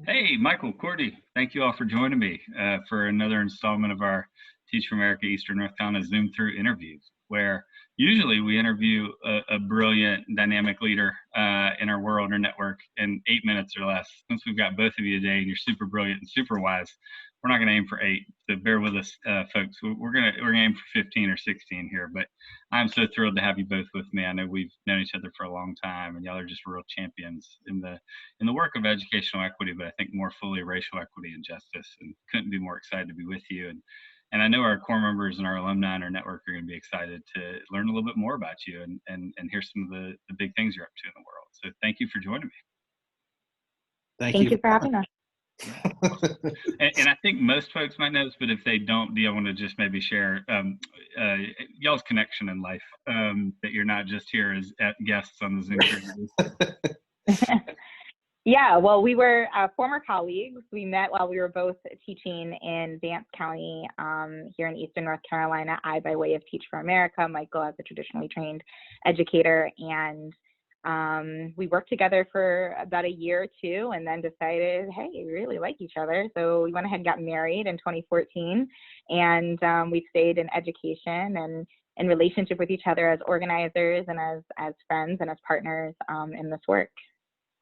Hey, Michael, Courtney, thank you all for joining me for another installment of our Teach for America Eastern North Carolina ZoomThru interviews, where usually we interview a brilliant, dynamic leader in our world or network in 8 minutes or less. Since we've got both of you today and you're super brilliant and super wise, we're not going to aim for 8. So bear with us, folks. We're gonna aim for 15 or 16 here. But I'm so thrilled to have you both with me. I know we've known each other for a long time, and y'all are just real champions in the work of educational equity, but I think more fully racial equity and justice. And couldn't be more excited to be with you. And I know our core members and our alumni and our network are going to be excited to learn a little bit more about you and hear some of the big things you're up to in the world. So thank you for joining me. Thank you for having us. And I think most folks might know this, but if they don't, do you want to just maybe share y'all's connection in life, that you're not just here as guests on the Zoom? Yeah, well, we were former colleagues. We met while we were both teaching in Vance County here in Eastern North Carolina. I by way of Teach for America, Michael as a traditionally trained educator, and we worked together for about a year or two and then decided, hey, we really like each other. So we went ahead and got married in 2014, and we stayed in education and in relationship with each other as organizers and as friends and as partners in this work.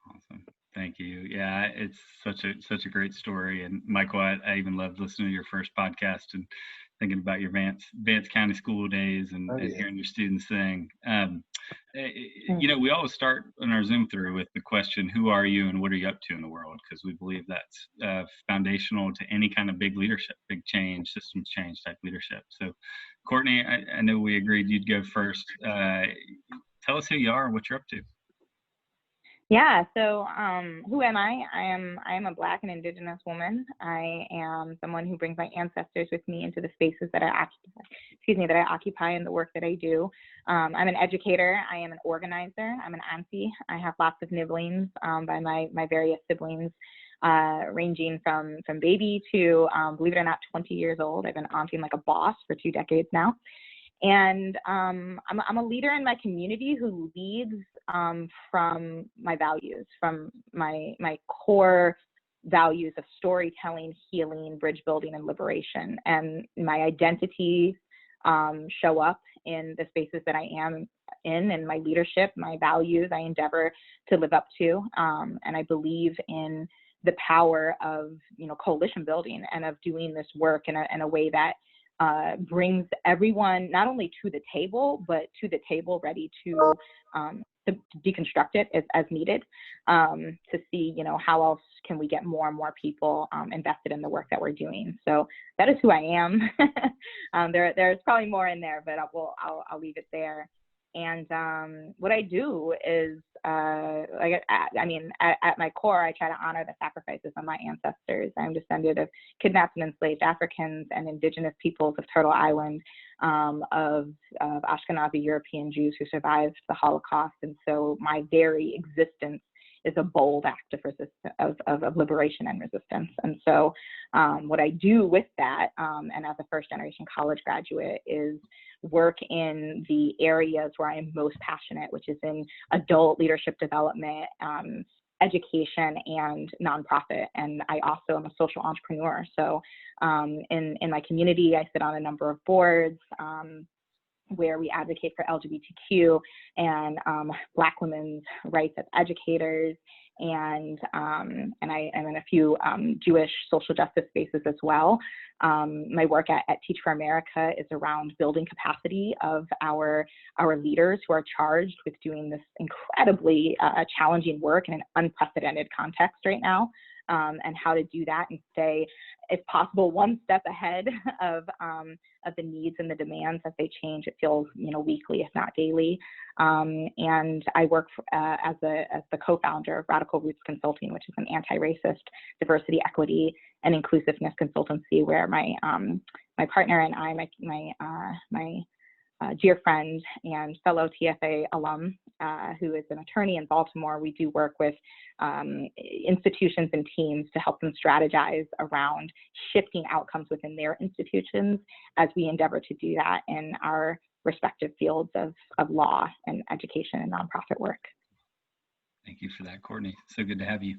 Awesome. Thank you. Yeah, it's such a great story. And Michael, I even loved listening to your first podcast and thinking about your Vance County school days and hearing your students sing. We always start in our Zoom-Thru with the question, who are you and what are you up to in the world? Because we believe that's foundational to any kind of big leadership, big change, systems change type leadership. So Courtney, I know we agreed you'd go first. Tell us who you are and what you're up to. Yeah, so who am I? I am a Black and Indigenous woman. I am someone who brings my ancestors with me into the spaces that I occupy in the work that I do. I'm an educator. I am an organizer. I'm an auntie. I have lots of nibblings by my various siblings, ranging from baby to, believe it or not, 20 years old. I've been aunting like a boss for 2 decades now. And I'm a leader in my community who leads from my values, from my core values of storytelling, healing, bridge building, and liberation. And my identities show up in the spaces that I am in, and my leadership, my values, I endeavor to live up to. And I believe in the power of coalition building and of doing this work in a way that brings everyone not only to the table, but to the table ready to deconstruct it as needed, to see, how else can we get more and more people invested in the work that we're doing. So that is who I am. There's probably more in there, but I'll leave it there. And what I do is, at my core, I try to honor the sacrifices of my ancestors. I'm descended of kidnapped and enslaved Africans and indigenous peoples of Turtle Island, of Ashkenazi European Jews who survived the Holocaust. And so my very existence is a bold act of liberation and resistance. And so what I do with that, and as a first generation college graduate, is work in the areas where I am most passionate, which is in adult leadership development, education, and nonprofit. And I also am a social entrepreneur. So in my community, I sit on a number of boards where we advocate for LGBTQ and Black women's rights as educators, and I am in a few Jewish social justice spaces as well. My work at Teach for America is around building capacity of our leaders who are charged with doing this incredibly challenging work in an unprecedented context right now, and how to do that and stay, if possible, one step ahead of the needs and the demands as they change. It feels, weekly, if not daily. And I work as the co-founder of Radical Roots Consulting, which is an anti-racist, diversity, equity, and inclusiveness consultancy, where my partner and I, my dear friend and fellow TFA alum, who is an attorney in Baltimore, we do work with institutions and teams to help them strategize around shifting outcomes within their institutions as we endeavor to do that in our respective fields of law and education and nonprofit work. Thank you for that, Courtney. So good to have you.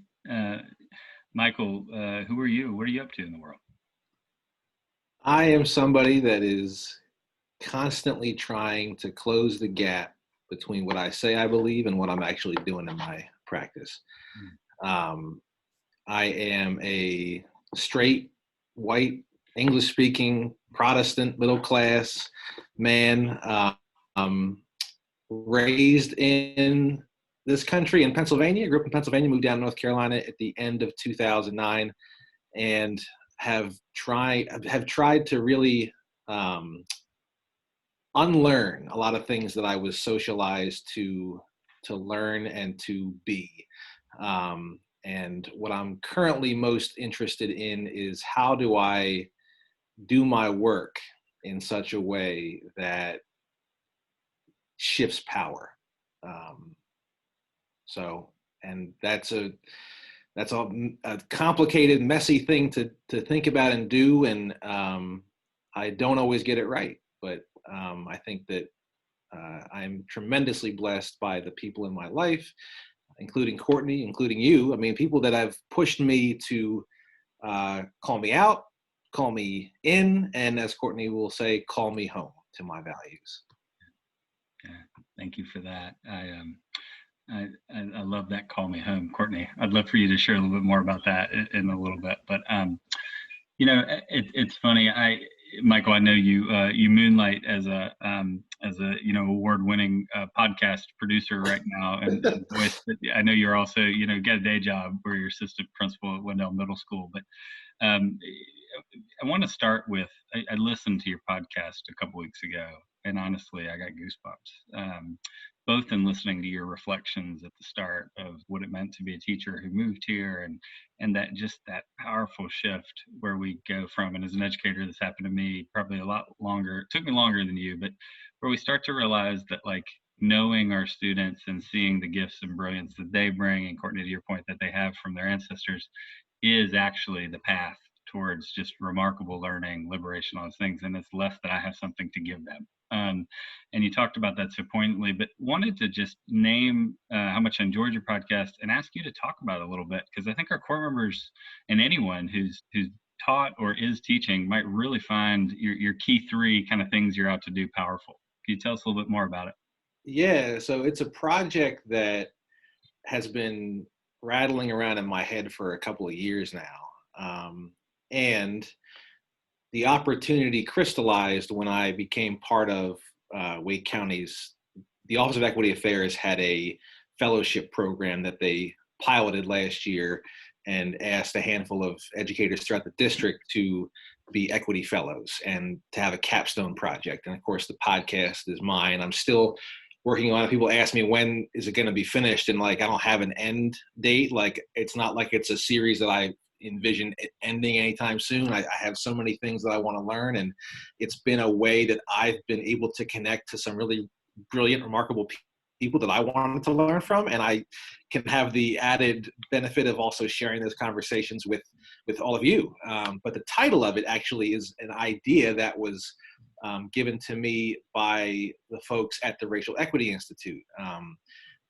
Michael, who are you? What are you up to in the world? I am somebody that is constantly trying to close the gap between what I say I believe and what I'm actually doing in my practice. Um, I am a straight, white, English speaking, Protestant, middle class man, raised in this country in Pennsylvania. Grew up in Pennsylvania, moved down to North Carolina at the end of 2009, and have tried to really unlearn a lot of things that I was socialized to learn and to be. And what I'm currently most interested in is how do I do my work in such a way that shifts power. Um, so, and that's a complicated, messy thing to think about and do, and I don't always get it right. But I think that I'm tremendously blessed by the people in my life, including Courtney, including you. I mean, people that have pushed me to call me out, call me in, and as Courtney will say, call me home to my values. Yeah, thank you for that. I love that call me home, Courtney. I'd love for you to share a little bit more about that in a little bit. But it's funny. Michael, I know you moonlight as a award-winning podcast producer right now, and voice. But I know you're also get a day job where you're assistant principal at Wendell Middle School. But I want to start with I listened to your podcast a couple weeks ago, and honestly, I got goosebumps. Both in listening to your reflections at the start of what it meant to be a teacher who moved here, and that just that powerful shift where we go from, and as an educator, this happened to me probably a lot longer. It took me longer than you, but where we start to realize that like knowing our students and seeing the gifts and brilliance that they bring, and Courtney, to your point, that they have from their ancestors, is actually the path towards just remarkable learning, liberation, all those things. And it's less that I have something to give them. And you talked about that so poignantly, but wanted to just name how much I enjoyed your podcast and ask you to talk about it a little bit, because I think our core members and anyone who's taught or is teaching might really find your key three kind of things you're out to do powerful. Can you tell us a little bit more about it? Yeah, so it's a project that has been rattling around in my head for a couple of years now. And the opportunity crystallized when I became part of Wake County's, the Office of Equity Affairs had a fellowship program that they piloted last year and asked a handful of educators throughout the district to be equity fellows and to have a capstone project. And of course, the podcast is mine. I'm still working on it. People ask me, when is it going to be finished? And like, I don't have an end date. Like, it's not like it's a series that I envision it ending anytime soon. I have so many things that I want to learn, and it's been a way that I've been able to connect to some really brilliant, remarkable people that I wanted to learn from, and I can have the added benefit of also sharing those conversations with all of you. But the title of it actually is an idea that was given to me by the folks at the Racial Equity Institute.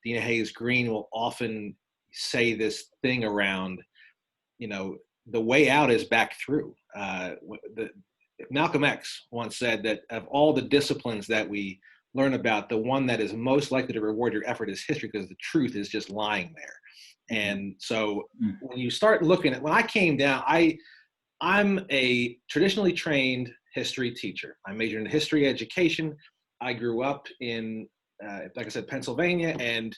Dina Hayes Green will often say this thing around, the way out is back through. Malcolm X once said that of all the disciplines that we learn about, the one that is most likely to reward your effort is history, because the truth is just lying there. And so when you start looking at, when I came down, I'm a traditionally trained history teacher. I majored in history education. I grew up in, like I said, Pennsylvania, and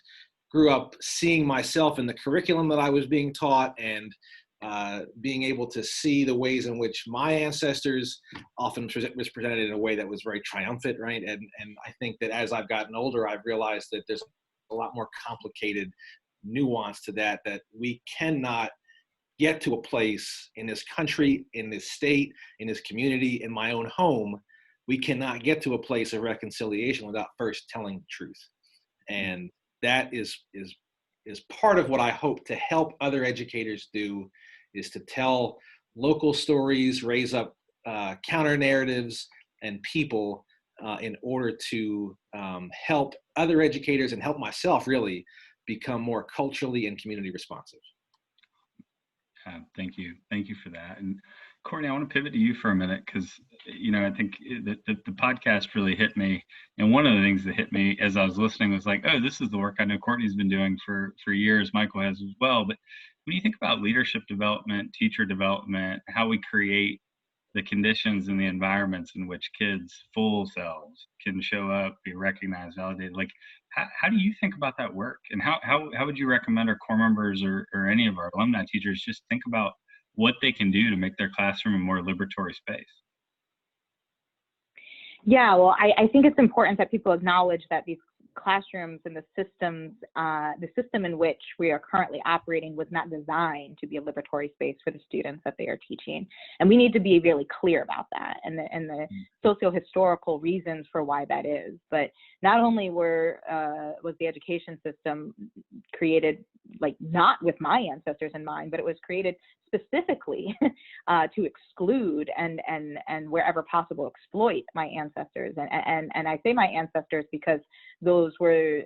grew up seeing myself in the curriculum that I was being taught, and being able to see the ways in which my ancestors often was presented in a way that was very triumphant, right? And I think that as I've gotten older, I've realized that there's a lot more complicated nuance to that we cannot get to a place in this country, in this state, in this community, in my own home. We cannot get to a place of reconciliation without first telling the truth. And that is part of what I hope to help other educators do, is to tell local stories, raise up counter narratives and people in order to help other educators and help myself really become more culturally and community responsive. Thank you. Thank you for that. And Courtney, I want to pivot to you for a minute because, I think the podcast really hit me. And one of the things that hit me as I was listening was like, oh, this is the work I know Courtney's been doing for years. Michael has as well. But when you think about leadership development, teacher development, how we create the conditions and the environments in which kids' full selves can show up, be recognized, validated, like how do you think about that work, and how would you recommend our core members or any of our alumni teachers just think about what they can do to make their classroom a more liberatory space? Yeah, well, I think it's important that people acknowledge that these classrooms and the system in which we are currently operating was not designed to be a liberatory space for the students that they are teaching. And we need to be really clear about that and the socio-historical reasons for why that is. But not only was the education system created like not with my ancestors in mind, but it was created specifically to exclude and wherever possible exploit my ancestors. And I say my ancestors because those were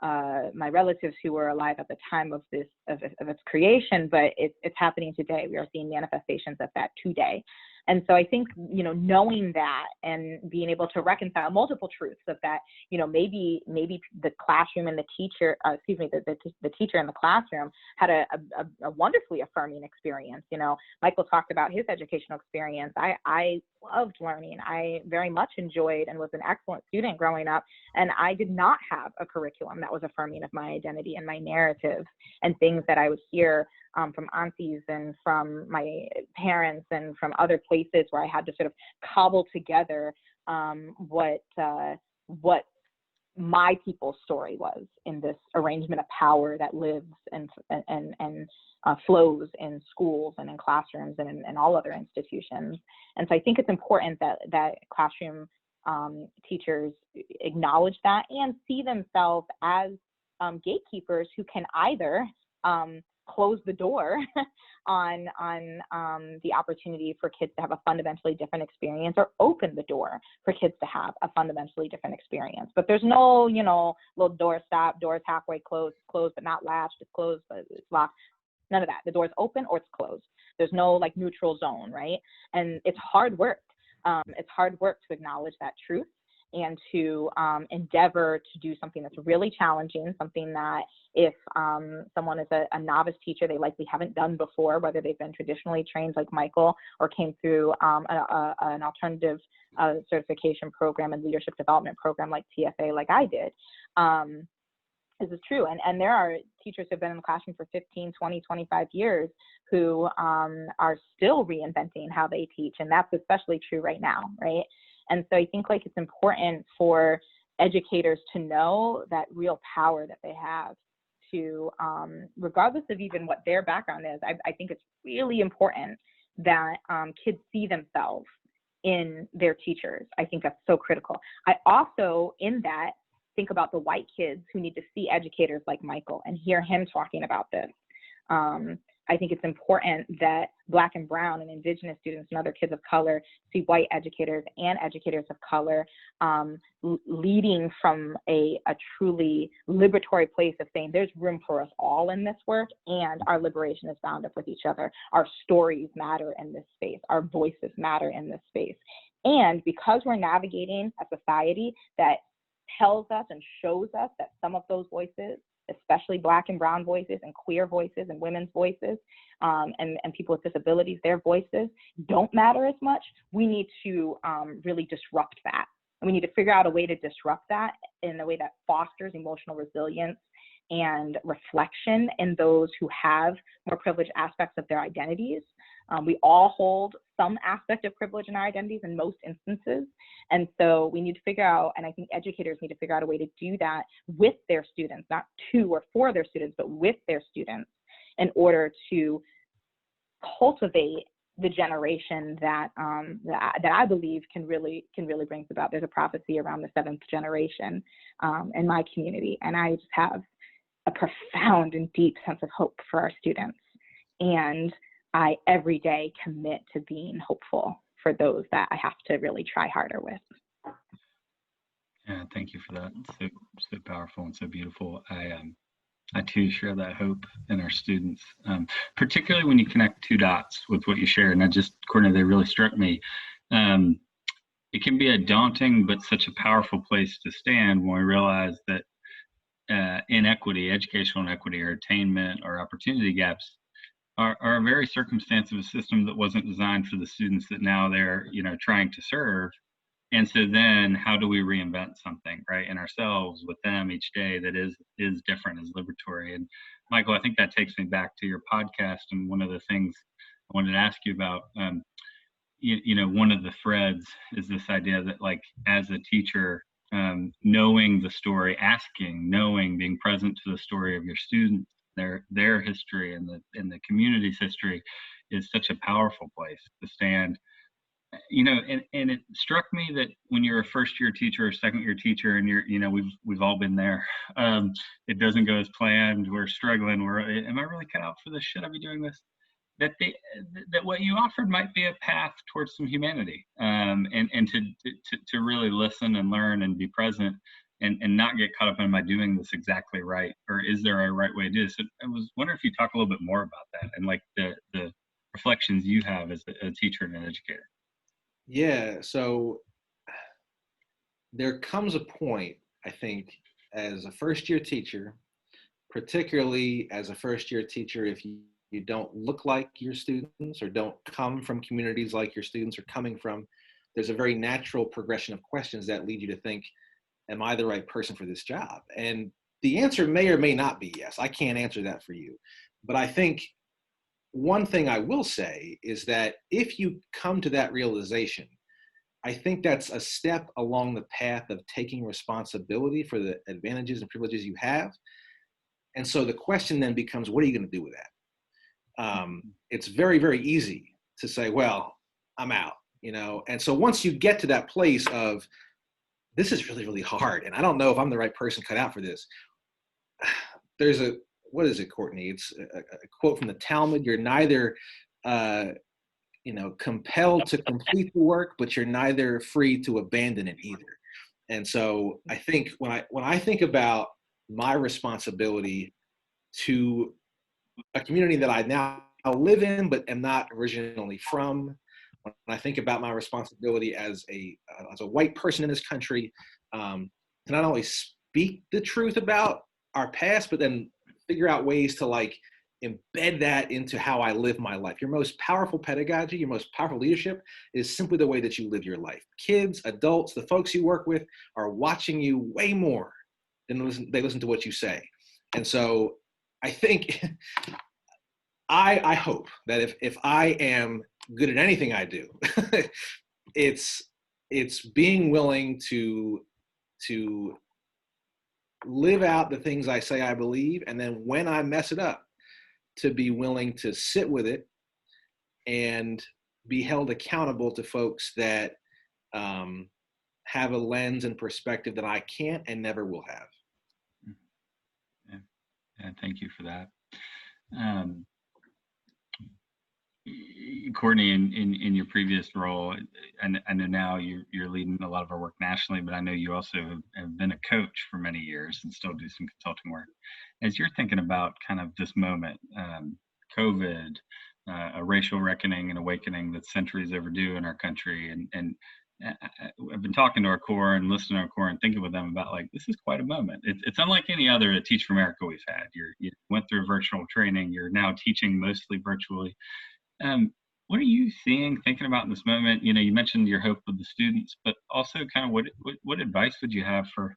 my relatives who were alive at the time of its creation, but it's happening today. We are seeing manifestations of that today. And so I think, knowing that and being able to reconcile multiple truths of that, maybe the classroom and the teacher, the teacher in the classroom had a wonderfully affirming experience. Michael talked about his educational experience. I loved learning. I very much enjoyed and was an excellent student growing up. And I did not have a curriculum that was affirming of my identity and my narrative and things that I would hear from aunties and from my parents and from other places where I had to sort of cobble together what my people's story was in this arrangement of power that lives and flows in schools and in classrooms and in all other institutions. And so I think it's important that classroom teachers acknowledge that and see themselves as gatekeepers who can either close the door on the opportunity for kids to have a fundamentally different experience, or open the door for kids to have a fundamentally different experience. But there's no, little door stop, doors halfway closed, but not latched, it's closed, but it's locked. None of that. The door's open or it's closed. There's no neutral zone, right? And it's hard work. It's hard work to acknowledge that truth and to endeavor to do something that's really challenging, something that if someone is a novice teacher, they likely haven't done before, whether they've been traditionally trained like Michael or came through an alternative certification program and leadership development program like TFA, like I did. This is true. And there are teachers who have been in the classroom for 15, 20, 25 years who are still reinventing how they teach. And that's especially true right now, right? And so I think it's important for educators to know that real power that they have to, regardless of even what their background is, I think it's really important that kids see themselves in their teachers. I think that's so critical. I also, in that, think about the white kids who need to see educators like Michael and hear him talking about this. I think it's important that Black and Brown and Indigenous students and other kids of color see white educators and educators of color leading from a truly liberatory place of saying there's room for us all in this work, and our liberation is bound up with each other. Our stories matter in this space. Our voices matter in this space. And because we're navigating a society that tells us and shows us that some of those voices, especially Black and Brown voices and queer voices and women's voices and people with disabilities, their voices don't matter as much, we need to really disrupt that. And we need to figure out a way to disrupt that in a way that fosters emotional resilience and reflection in those who have more privileged aspects of their identities. We all hold some aspect of privilege in our identities in most instances. And so we need to figure out, and I think educators need to figure out a way to do that with their students, not to or for their students, but with their students, in order to cultivate the generation that I believe can really bring about. There's a prophecy around the 7th generation in my community, and I just have a profound and deep sense of hope for our students. And I every day commit to being hopeful for those that I have to really try harder with. Yeah, thank you for that. So powerful and so beautiful. I too share that hope in our students, particularly when you connect two dots with what you share. And I just, Courtney, they really struck me. It can be a daunting but such a powerful place to stand when we realize that inequity, educational inequity, or attainment, or opportunity gaps are a very circumstance of a system that wasn't designed for the students that now they're trying to serve. And so then how do we reinvent something, right, in ourselves with them each day that is different, is liberatory? And Michael, I think that takes me back to your podcast, and one of the things I wanted to ask you about, one of the threads is this idea that, like, as a teacher, knowing the story, knowing, being present to the story of your students, their history and the community's history is such a powerful place to stand. And it struck me that when you're a first year teacher or second year teacher, and we've all been there, it doesn't go as planned, we're struggling, am I really cut out for this, should I be doing this? That what you offered might be a path towards some humanity, and to really listen and learn and be present, and not get caught up in, am I doing this exactly right, or is there a right way to do this? So I was wondering if you talk a little bit more about that, and like the reflections you have as a teacher and an educator. Yeah, so there comes a point, I think, as a first-year teacher, particularly as a first-year teacher, if you don't look like your students or don't come from communities like your students are coming from, there's a very natural progression of questions that lead you to think, am I the right person for this job? And the answer may or may not be yes. I can't answer that for you. But I think one thing I will say is that if you come to that realization, I think that's a step along the path of taking responsibility for the advantages and privileges you have. And so the question then becomes, what are you going to do with that? It's very, very easy to say, well, I'm out, And so once you get to that place of, this is really, really hard, and I don't know if I'm the right person cut out for this, there's what is it, Courtney? It's a quote from the Talmud. You're neither, compelled to complete the work, but you're neither free to abandon it either. And so I think when I think about my responsibility to a community that I now live in, but am not originally from, when I think about my responsibility as a white person in this country, to not only speak the truth about our past, but then figure out ways to embed that into how I live my life. Your most powerful pedagogy, your most powerful leadership is simply the way that you live your life. Kids, adults, the folks you work with are watching you way more than they listen to what you say. And so I think, I hope that if I am good at anything I do, it's being willing to live out the things I say I believe, and then when I mess it up, to be willing to sit with it and be held accountable to folks that have a lens and perspective that I can't and never will have. Yeah, thank you for that. Courtney, in your previous role, and I know now you're leading a lot of our work nationally, but I know you also have been a coach for many years and still do some consulting work. As you're thinking about kind of this moment, COVID, a racial reckoning and awakening that's centuries overdue in our country, and I've been talking to our core and listening to our core and thinking with them about, like, this is quite a moment. It's unlike any other Teach for America we've had. You went through virtual training. You're now teaching mostly virtually. What are you seeing, thinking about in this moment? You mentioned your hope with the students, but also kind of what advice would you have for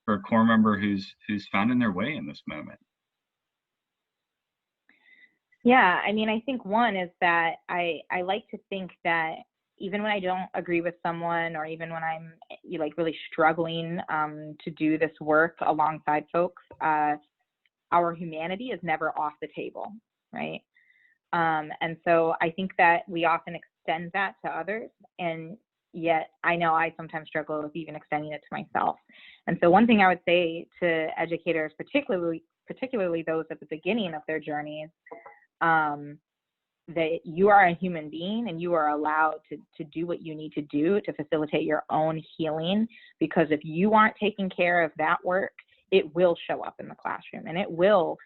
a core member who's finding their way in this moment? Yeah, I mean, I think one is that I like to think that even when I don't agree with someone, or even when I'm really struggling to do this work alongside folks, our humanity is never off the table, right? And so I think that we often extend that to others, and yet I know I sometimes struggle with even extending it to myself. And so one thing I would say to educators, particularly those at the beginning of their journeys, that you are a human being and you are allowed to do what you need to do to facilitate your own healing, because if you aren't taking care of that work, it will show up in the classroom, and it will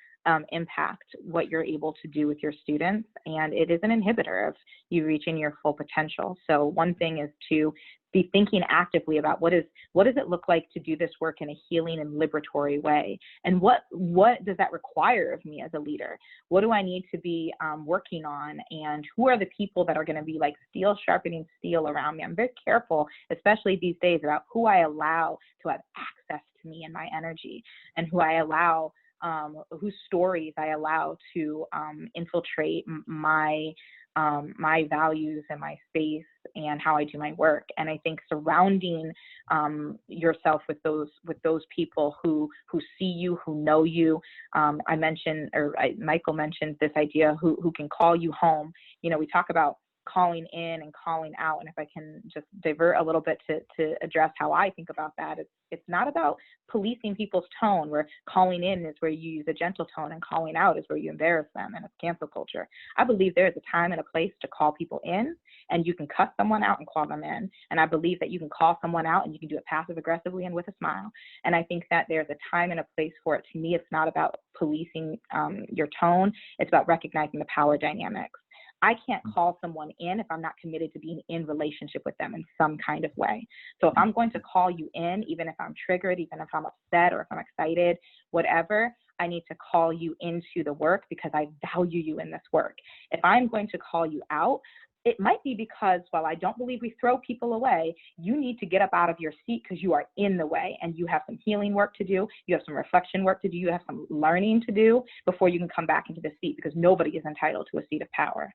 impact what you're able to do with your students. And it is an inhibitor of you reaching your full potential. So one thing is to be thinking actively about what does it look like to do this work in a healing and liberatory way? And what does that require of me as a leader? What do I need to be working on? And who are the people that are going to be like steel sharpening steel around me? I'm very careful, especially these days, about who I allow to have access to me and my energy, and who I allow, whose stories I allow to infiltrate my values and my space and how I do my work. And I think surrounding yourself with those people who see you, who know you. Michael mentioned this idea, who can call you home. You know, we talk about calling in and calling out. And if I can just divert a little bit to address how I think about that, it's not about policing people's tone, where calling in is where you use a gentle tone and calling out is where you embarrass them, and it's cancel culture. I believe there is a time and a place to call people in, and you can cuss someone out and call them in. And I believe that you can call someone out and you can do it passive aggressively and with a smile. And I think that there's a time and a place for it. To me, it's not about policing your tone. It's about recognizing the power dynamics. I can't call someone in if I'm not committed to being in relationship with them in some kind of way. So if I'm going to call you in, even if I'm triggered, even if I'm upset or if I'm excited, whatever, I need to call you into the work because I value you in this work. If I'm going to call you out, it might be because, while I don't believe we throw people away, you need to get up out of your seat because you are in the way, and you have some healing work to do. You have some reflection work to do. You have some learning to do before you can come back into the seat, because nobody is entitled to a seat of power.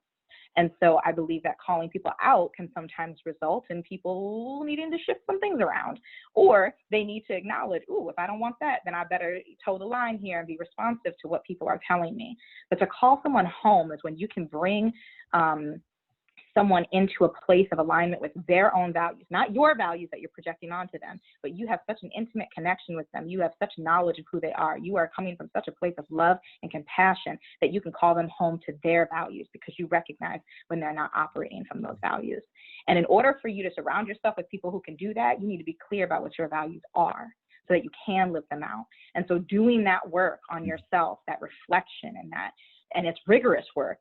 And so I believe that calling people out can sometimes result in people needing to shift some things around, or they need to acknowledge, ooh, if I don't want that, then I better toe the line here and be responsive to what people are telling me. But to call someone home is when you can bring someone into a place of alignment with their own values, not your values that you're projecting onto them, but you have such an intimate connection with them. You have such knowledge of who they are. You are coming from such a place of love and compassion that you can call them home to their values, because you recognize when they're not operating from those values. And in order for you to surround yourself with people who can do that, you need to be clear about what your values are, so that you can live them out. And so doing that work on yourself, that reflection and it's rigorous work.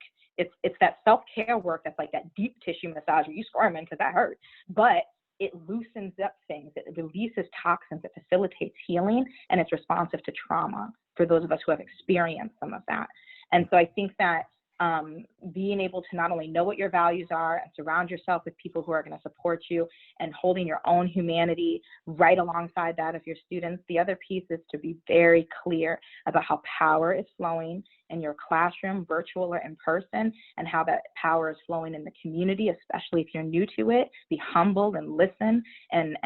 It's that self-care work that's like that deep tissue massage where you squirming because that hurts, but it loosens up things, it releases toxins, it facilitates healing, and it's responsive to trauma for those of us who have experienced some of that. And so I think that being able to not only know what your values are and surround yourself with people who are going to support you, and holding your own humanity right alongside that of your students. The other piece is to be very clear about how power is flowing in your classroom, virtual or in person, and how that power is flowing in the community, especially if you're new to it. Be humble and listen. And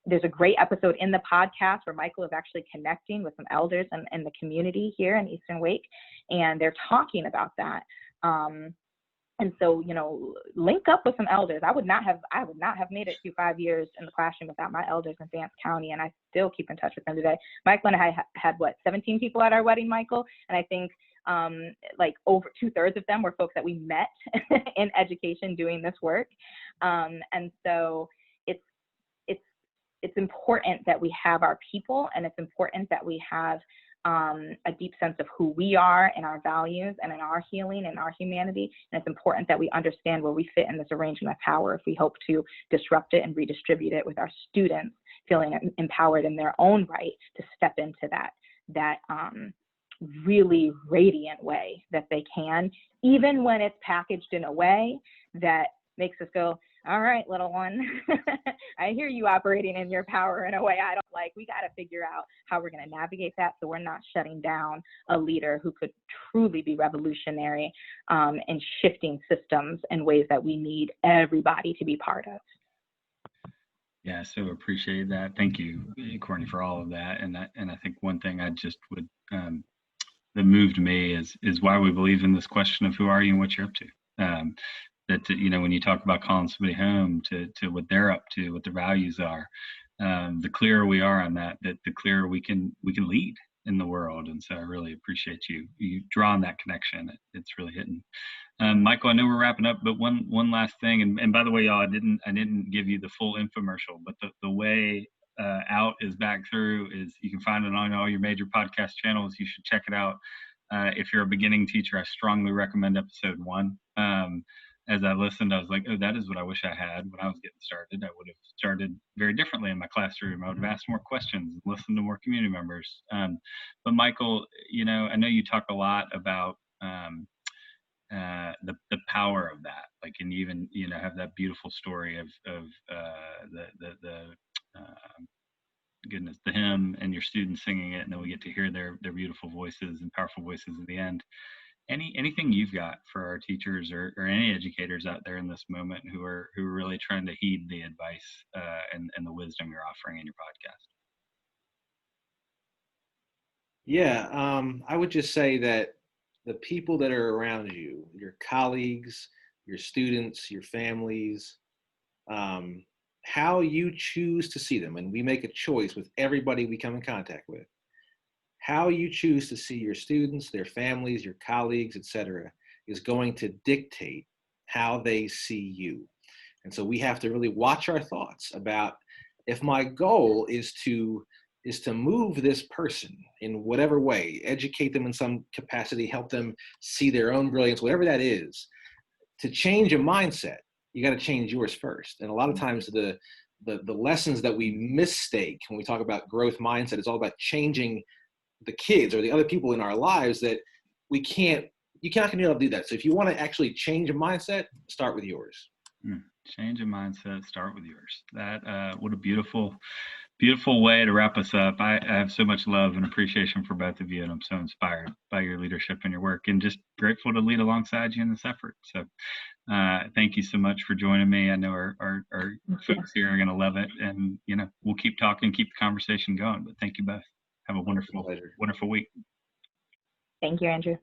there's a great episode in the podcast where Michael is actually connecting with some elders in the community here in Eastern Wake, and they're talking about that. And so, you know, link up with some elders. I would not have made it through 5 years in the classroom without my elders in Vance County, and I still keep in touch with them today. Michael and I had 17 people at our wedding, Michael, and I think like over 2/3 of them were folks that we met in education doing this work. And so it's important that we have our people, and it's important that we have a deep sense of who we are and our values and in our healing and our humanity. And it's important that we understand where we fit in this arrangement of power if we hope to disrupt it and redistribute it, with our students feeling empowered in their own right to step into that really radiant way that they can, even when it's packaged in a way that makes us go, all right, little one, I hear you operating in your power in a way I don't like. We got to figure out how we're going to navigate that so we're not shutting down a leader who could truly be revolutionary and shifting systems in ways that we need everybody to be part of. Yeah, so appreciate that. Thank you, Courtney, for all of that. And I think one thing I just would that moved me is why we believe in this question of who are you and what you're up to. That, you know, when you talk about calling somebody home to what they're up to, what their values are, the clearer we are on that, the clearer we can lead in the world. And so I really appreciate you drawing that connection. It's really hitting. Michael, I know we're wrapping up, but one last thing. And by the way, y'all, I didn't give you the full infomercial, but the way out is back through. Is you can find it on all your major podcast channels. You should check it out. If you're a beginning teacher, I strongly recommend episode 1. As I listened, I was like, oh, that is what I wish I had when I was getting started. I would have started very differently in my classroom. I would have asked more questions, listened to more community members. But Michael, I know you talk a lot about the power of that, like, and even have that beautiful story of the hymn and your students singing it, and then we get to hear their beautiful voices and powerful voices at the end. Anything you've got for our teachers or any educators out there in this moment who are really trying to heed the advice and the wisdom you're offering in your podcast? Yeah, I would just say that the people that are around you, your colleagues, your students, your families, how you choose to see them, and we make a choice with everybody we come in contact with. How you choose to see your students, their families, your colleagues, etc., is going to dictate how they see you. And so we have to really watch our thoughts about, if my goal is to move this person in whatever way, educate them in some capacity, help them see their own brilliance, whatever that is, to change a mindset, you got to change yours first. And a lot of times the lessons that we mistake when we talk about growth mindset is all about changing the kids or the other people in our lives, that you cannot continue to do that. So if you want to actually change a mindset, start with yours. Change a mindset, start with yours. That what a beautiful way to wrap us up. I have so much love and appreciation for both of you, and I'm so inspired by your leadership and your work, and just grateful to lead alongside you in this effort. So thank you so much for joining me. I know our folks here are going to love it, and we'll keep talking, keep the conversation going. But thank you both. Have a wonderful week. Thank you, Andrew.